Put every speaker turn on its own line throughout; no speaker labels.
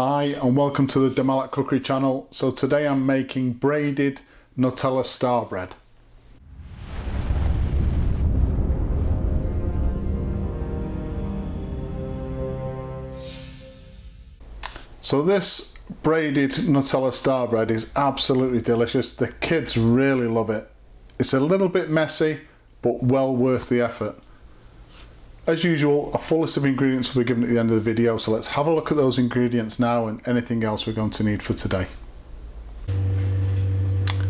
Hi and welcome to the Malat cookery channel. So today I'm making braided Nutella Star Bread. So this braided Nutella Star Bread is absolutely delicious. The kids really love it. It's a little bit messy, but well worth the effort. As usual, a full list of ingredients will be given at the end of the video, so let's have a look at those ingredients now and anything else we're going to need for today.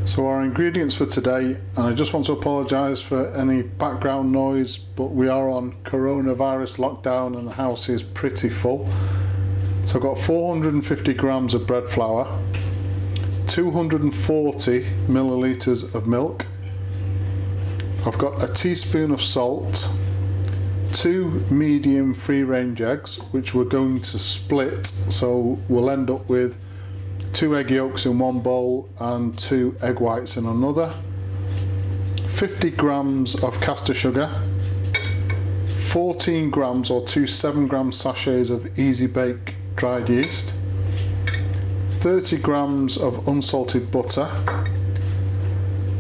So our ingredients for today, and I just want to apologise for any background noise, but we are on coronavirus lockdown and the house is pretty full. So I've got 450 grams of bread flour, 240 milliliters of milk, I've got a teaspoon of salt, 2 medium free-range eggs which we're going to split, so we'll end up with 2 egg yolks in one bowl and 2 egg whites in another, 50 grams of caster sugar, 14 grams or 2 7-gram sachets of easy bake dried yeast, 30 grams of unsalted butter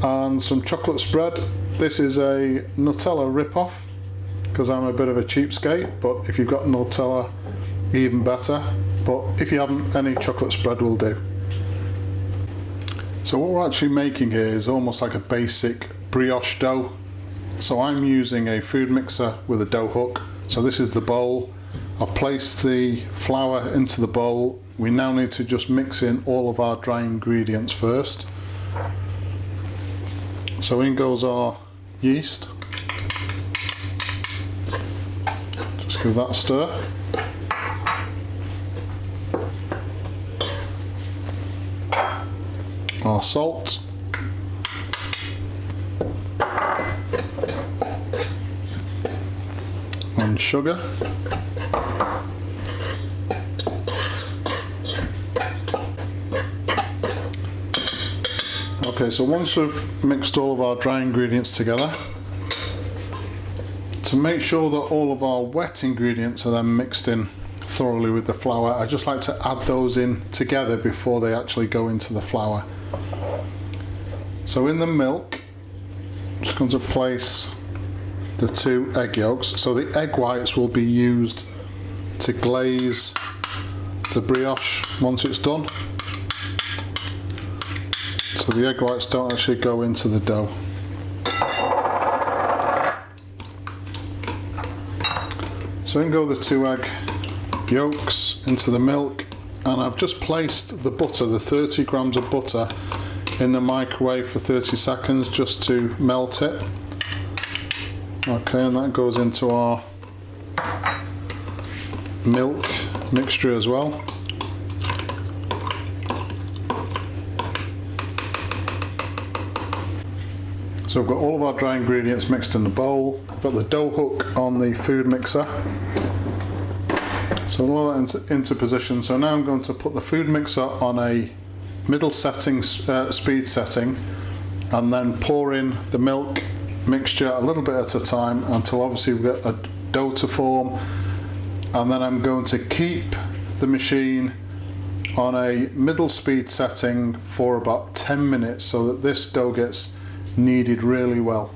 and some chocolate spread. This is a Nutella rip-off because I'm a bit of a cheapskate, but if you've got Nutella, even better. But if you haven't, any chocolate spread will do. So what we're actually making here is almost like a basic brioche dough. So I'm using a food mixer with a dough hook. So this is the bowl. I've placed the flour into the bowl. We now need to just mix in all of our dry ingredients first. So in goes our yeast. Give that a stir. Our salt. And sugar. Okay, so once we've mixed all of our dry ingredients together, to make sure that all of our wet ingredients are then mixed in thoroughly with the flour, I just like to add those in together before they actually go into the flour. So in the milk, I'm just going to place the 2 egg yolks. So the egg whites will be used to glaze the brioche once it's done. So the egg whites don't actually go into the dough. So in go the 2 egg yolks into the milk, and I've just placed the butter, the 30 grams of butter, in the microwave for 30 seconds just to melt it. Okay, and that goes into our milk mixture as well. So we've got all of our dry ingredients mixed in the bowl. I've got the dough hook on the food mixer. So all that into position. So now I'm going to put the food mixer on a middle setting, speed setting, and then pour in the milk mixture a little bit at a time until obviously we've got a dough to form. And then I'm going to keep the machine on a middle speed setting for about 10 minutes so that this dough gets kneaded really well.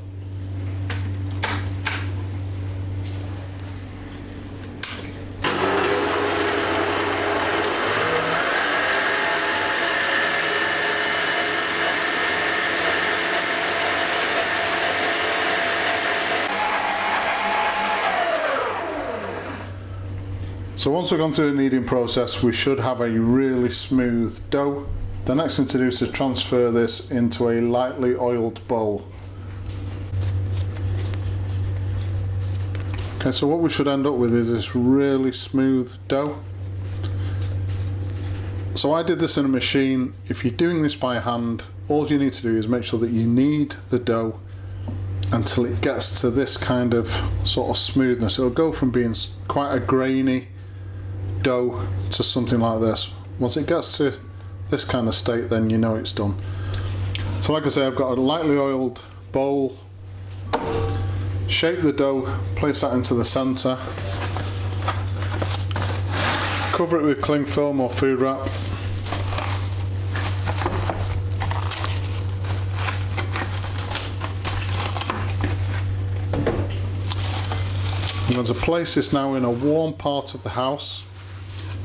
So once we've gone through the kneading process, we should have a really smooth dough. The next thing to do is to transfer this into a lightly oiled bowl. Okay, so what we should end up with is this really smooth dough. So I did this in a machine. If you're doing this by hand, all you need to do is make sure that you knead the dough until it gets to this kind of sort of smoothness. It'll go from being quite a grainy dough to something like this. Once it gets to this kind of state, then you know it's done. So like I say, I've got a lightly oiled bowl, shape the dough, place that into the center, Cover it with cling film or food wrap. I'm going to place this now in a warm part of the house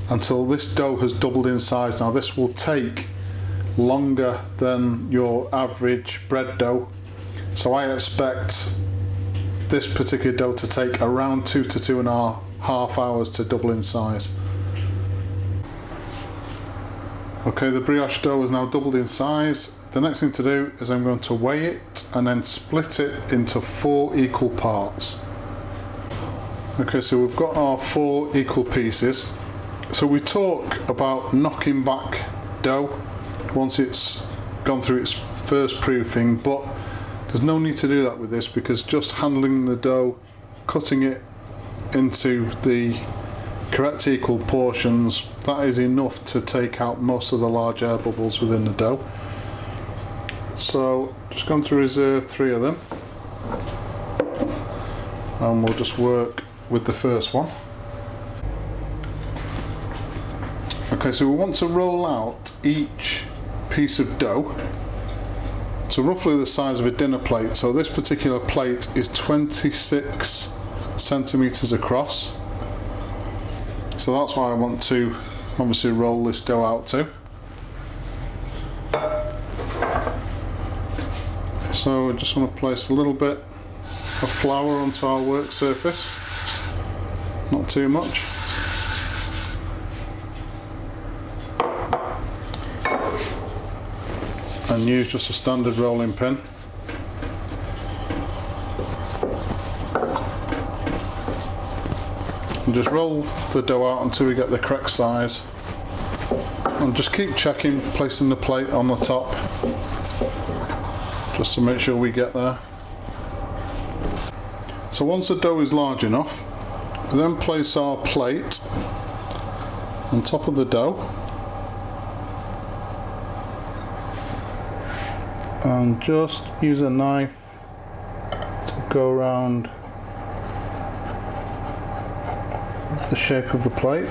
until this dough has doubled in size. Now this will take longer than your average bread dough, so I expect this particular dough to take around 2 to 2.5 hours to double in size. Okay, the brioche dough is now doubled in size. The next thing to do is I'm going to weigh it and then split it into 4 equal parts. Okay, so we've got our 4 equal pieces. So we talk about knocking back dough once it's gone through its first proofing, but there's no need to do that with this, because just handling the dough, cutting it into the correct equal portions, that is enough to take out most of the large air bubbles within the dough. So just going to reserve 3 of them, and we'll just work with the first one. Okay, so we want to roll out each piece of dough to roughly the size of a dinner plate. So this particular plate is 26 centimeters across. So that's why I want to obviously roll this dough out to. So I just want to place a little bit of flour onto our work surface, not too much. And use just a standard rolling pin. And just roll the dough out until we get the correct size. And just keep checking, placing the plate on the top, just to make sure we get there. So once the dough is large enough, we then place our plate on top of the dough and just use a knife to go around the shape of the plate.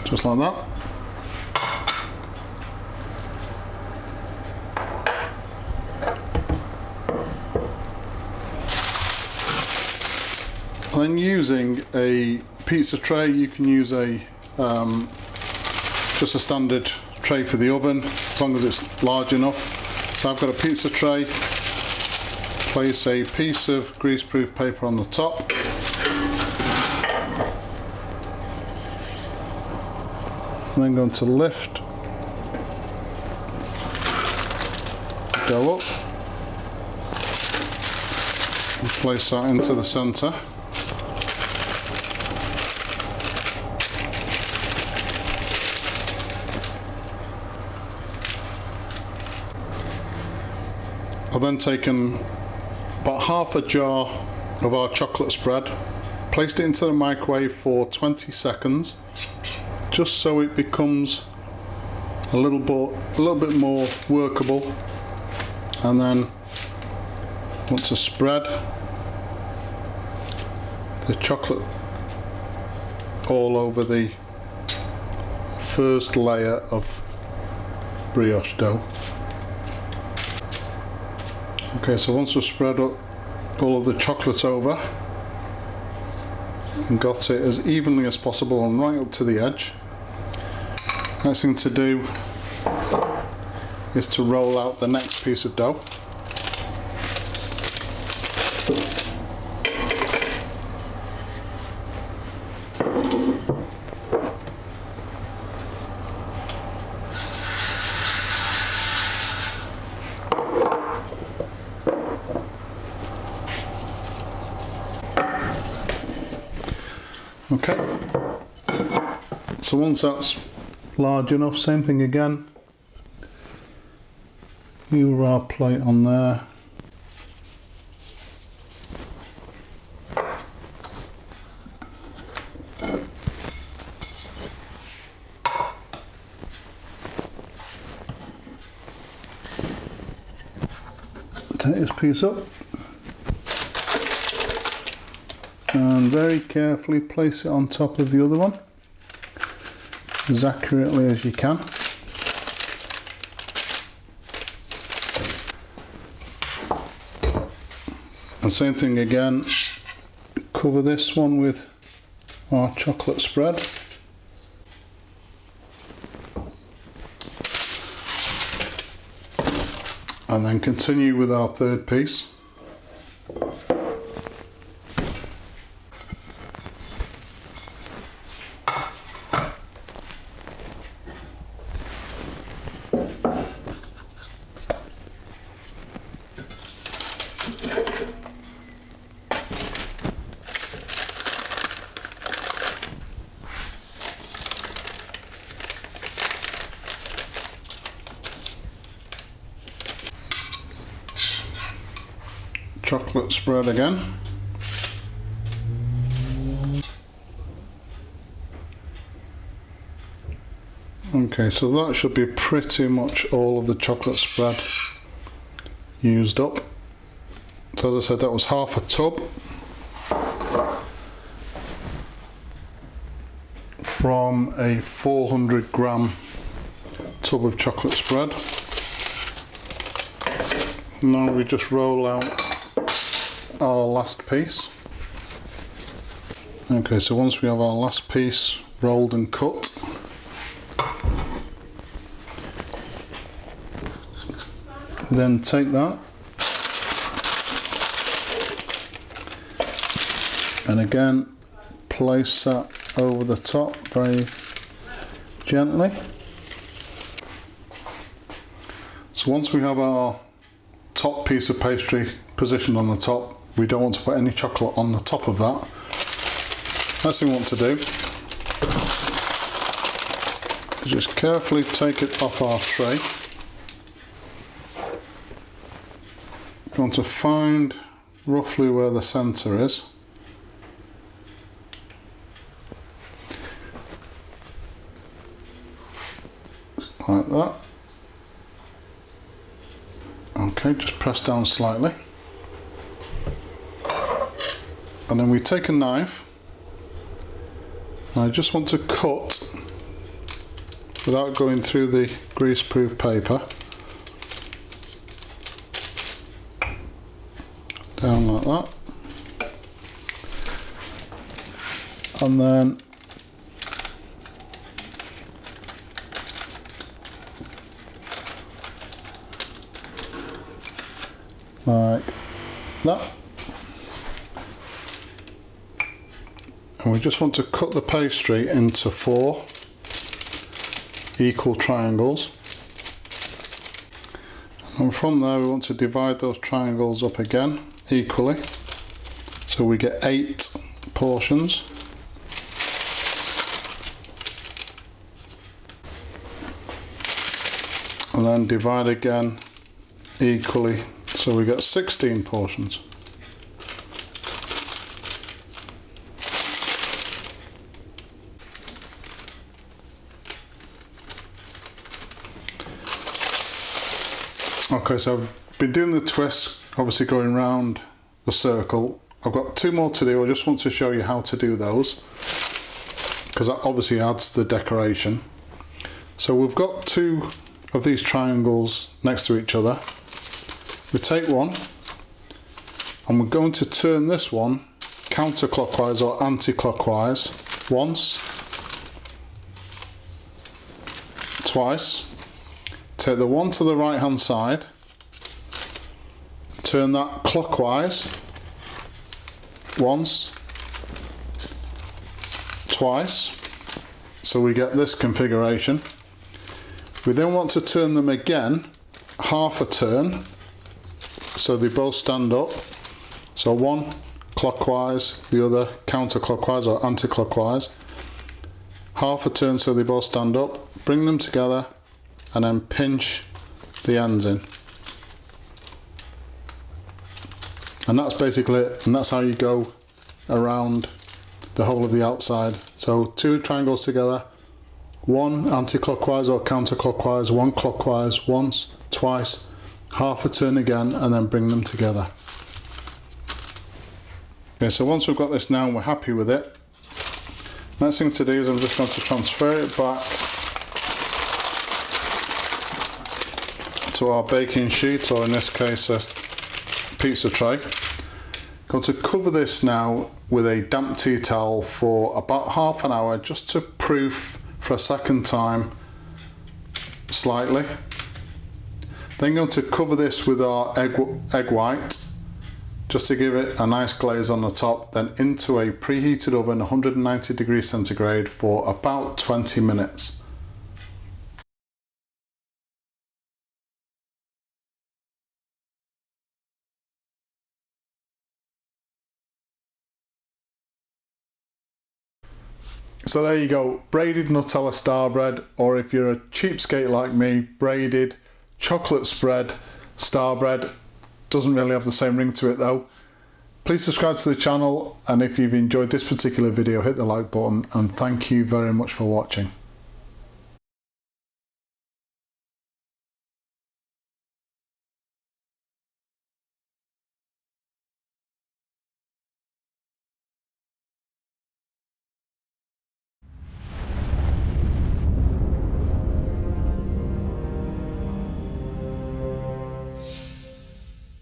Just like that. Then using a pizza tray, you can use a just a standard tray for the oven, as long as it's large enough. So I've got a pizza tray, place a piece of greaseproof paper on the top. I'm then going to lift the dough up and place that into the centre. I've then taken about half a jar of our chocolate spread, placed it into the microwave for 20 seconds, just so it becomes a little bit more workable, and then want to spread the chocolate all over the first layer of brioche dough. Okay, so once we've spread up all of the chocolate over and got it as evenly as possible and right up to the edge, next thing to do is to roll out the next piece of dough. Okay, so once that's large enough, same thing again, our plate on there. Take this piece up and very carefully place it on top of the other one as accurately as you can. And same thing again, cover this one with our chocolate spread. And then continue with our third piece. Chocolate spread again. Okay, so that should be pretty much all of the chocolate spread used up. So as I said, that was half a tub from a 400 gram tub of chocolate spread. Now we just roll out our last piece. Okay, so once we have our last piece rolled and cut, we then take that and again place that over the top very gently. So once we have our top piece of pastry positioned on the top, we don't want to put any chocolate on the top of that. Next thing we want to do is just carefully take it off our tray. We want to find roughly where the centre is. Like that. Okay, just press down slightly. And then we take a knife, and I just want to cut without going through the greaseproof paper. Down like that. And then like that. And we just want to cut the pastry into 4 equal triangles. And from there we want to divide those triangles up again equally. So we get 8 portions. And then divide again equally. So we get 16 portions. Okay, so I've been doing the twists, obviously going round the circle. I've got 2 more to do. I just want to show you how to do those, because that obviously adds the decoration. So we've got 2 of these triangles next to each other. We take one and we're going to turn this one counterclockwise or anti-clockwise once, twice. Take the one to the right hand side, turn that clockwise once, twice, so we get this configuration. We then want to turn them again half a turn so they both stand up. So one clockwise, the other counterclockwise or anti-clockwise. Half a turn so they both stand up, bring them together and then pinch the ends in. And that's basically it, and that's how you go around the whole of the outside. So 2 triangles together, 1 anti-clockwise or counterclockwise, 1 clockwise, once, twice, half a turn again, and then bring them together. Okay, so once we've got this now and we're happy with it, next thing to do is I'm just going to transfer it back to our baking sheet, or in this case a pizza tray. Going to cover this now with a damp tea towel for about half an hour, just to proof for a second time slightly. Then going to cover this with our egg white, just to give it a nice glaze on the top, then into a preheated oven, 190 degrees centigrade, for about 20 minutes. So there you go, braided Nutella Star Bread, or if you're a cheapskate like me, braided chocolate spread Star Bread. Doesn't really have the same ring to it though. Please subscribe to the channel, and if you've enjoyed this particular video, hit the like button, and thank you very much for watching.